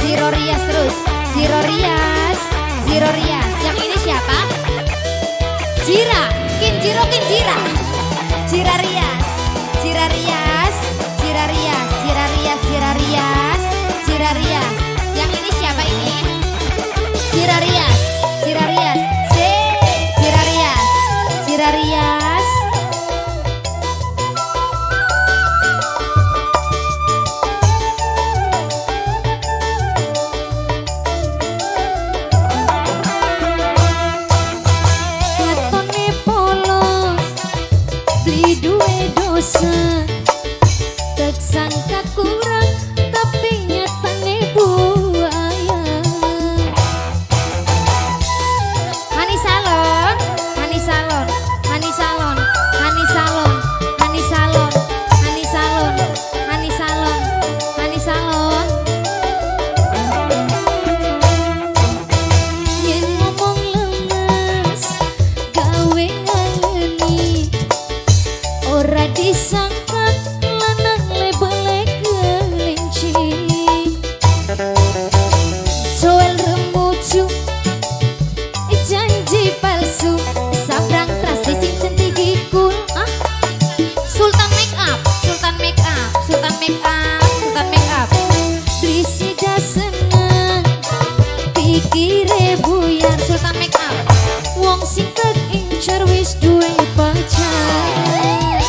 Zero Rias terus. Zero Rias. Zero Rias. Yang ini siapa? Jira. Kinjiro Kinjira. Jira Rias. Jira Rias. Jira Rias. Jira Rias. Jira Rias. Jira Rias. Yang ini siapa ini? Jira Rias. Jira Rias. Jira Rias. Jira Rias. Tak sangka kurang tapi nyatane buaya. Manis salon, manis salon, manis salon, manis salon, manis salon, manis salon, manis salon, manis salon. Yen ngomong lemes gawe ngangeni, ora disangka lanang lebele kelinci. Soal rembucu janji palsu, sabrang trasi sing cantik ikul. Sultan make up, Sultan make up, Sultan make up, Sultan make up. Prisida seneng pikire buyar, Sultan make up. wong sing incer wis duwe pacar.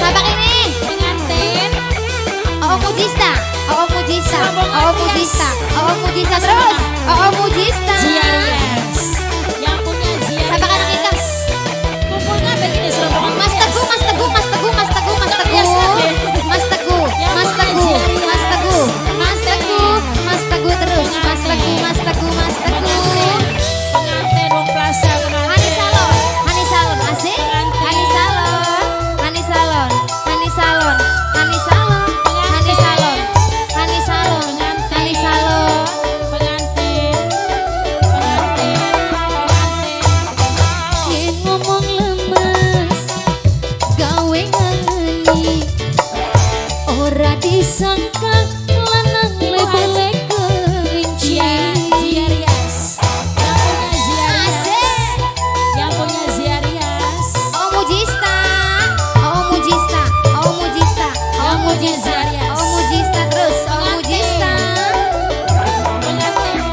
Babak ini pengantin. Oh Mujista, oh Mujista, oh Mujista, oh Mujista terus, oh Mujista. Ziarias yang punya Ziarias. Babak anak kita. Kumpul ngabel ini serombongan Mas Teguh, Mas Teguh, Mas Teguh, Mas Teguh, Mas Teguh, Mas Teguh, Mas Teguh, Mas Teguh, Mas Teguh, Mas Teguh terus, Mas Teguh, Mas Teguh, Mas Teguh. pengantin wong plaza Hani Salon, Hani Salon, asik. Hani Salon, Hani Salon, Hani Salon, Hani Salon, Hani Salon, Hani Salon, Hani Salon. pengantin. Yen ngomong lemes gawe ngangeni, ora disangka lanang lebele kelinci. Ziarias yang punya Ziarias. Oh Mujista, oh Mujista, oh Mujista, oh Mujista, oh Mujista terus, oh Mujista. Pengantin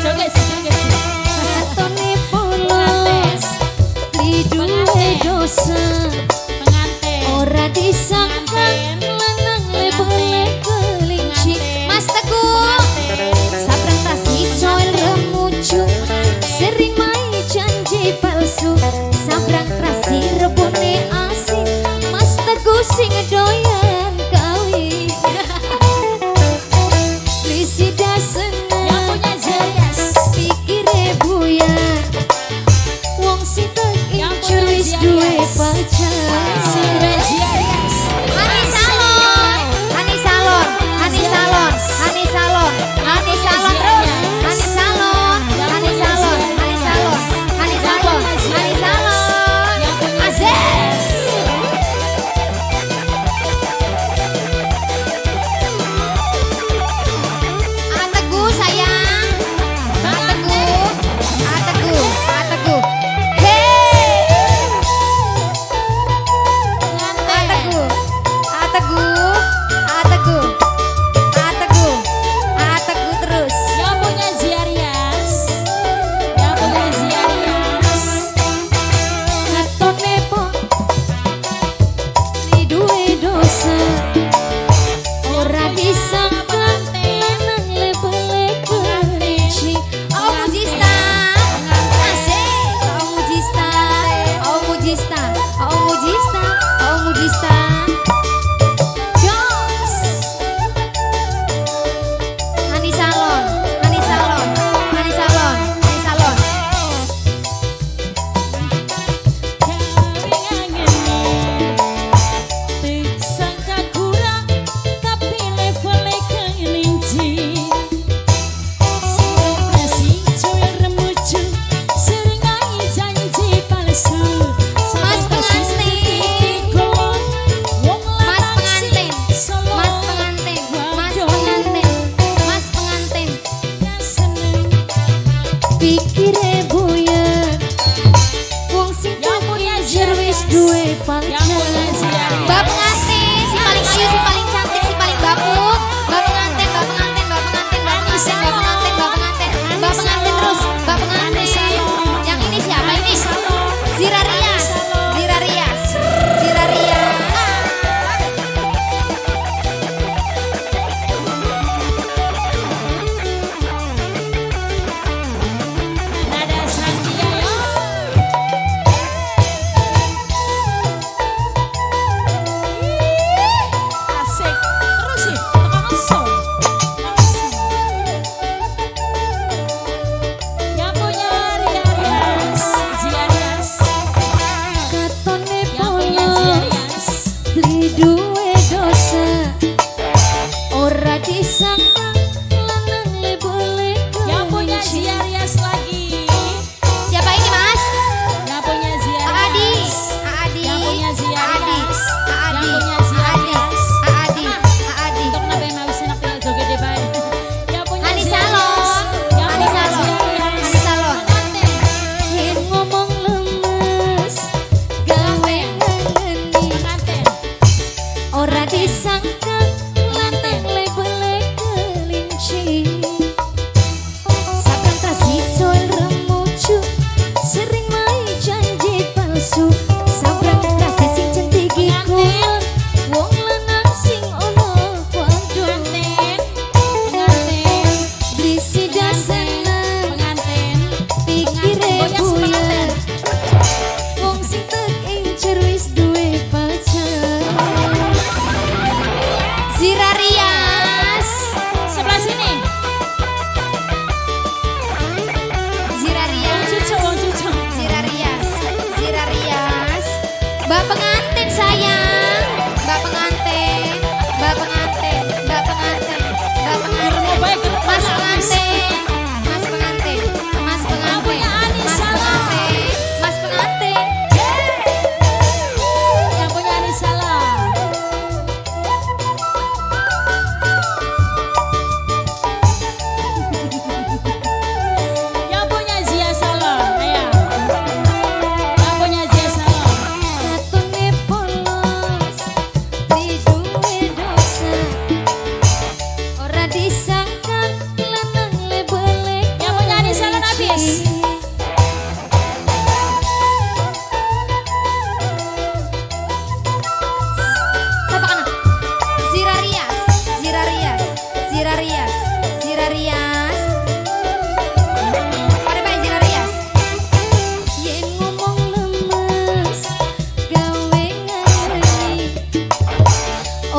joget katone polos li duwe dosa, ora disangka lanang lebele kelinci. Mas Teguh, Sabrang tasih coel remucu, sering mai janji palsu, sabrang trasi rebone asik, Mas Teguh sing doyan kawin. Prisida seneng yang punya Ziarias, pikire buyar, wong sing incer wis duwe pacar. Ziarias Hani Salon, Hani Salon, Hani Salon, Hani Salon, Hani Salon terus, Hani Salon, Hani Salon, Hani Salon, Hani Salon, Hani Salon. Asik.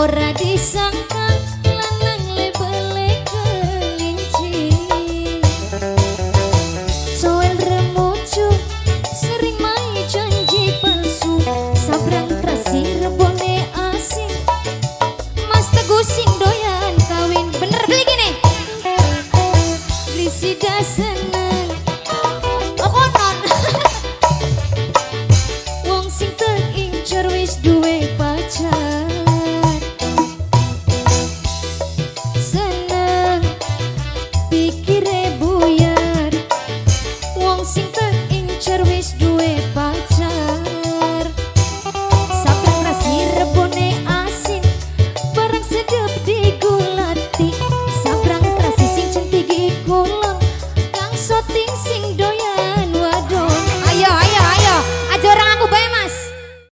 ora disangka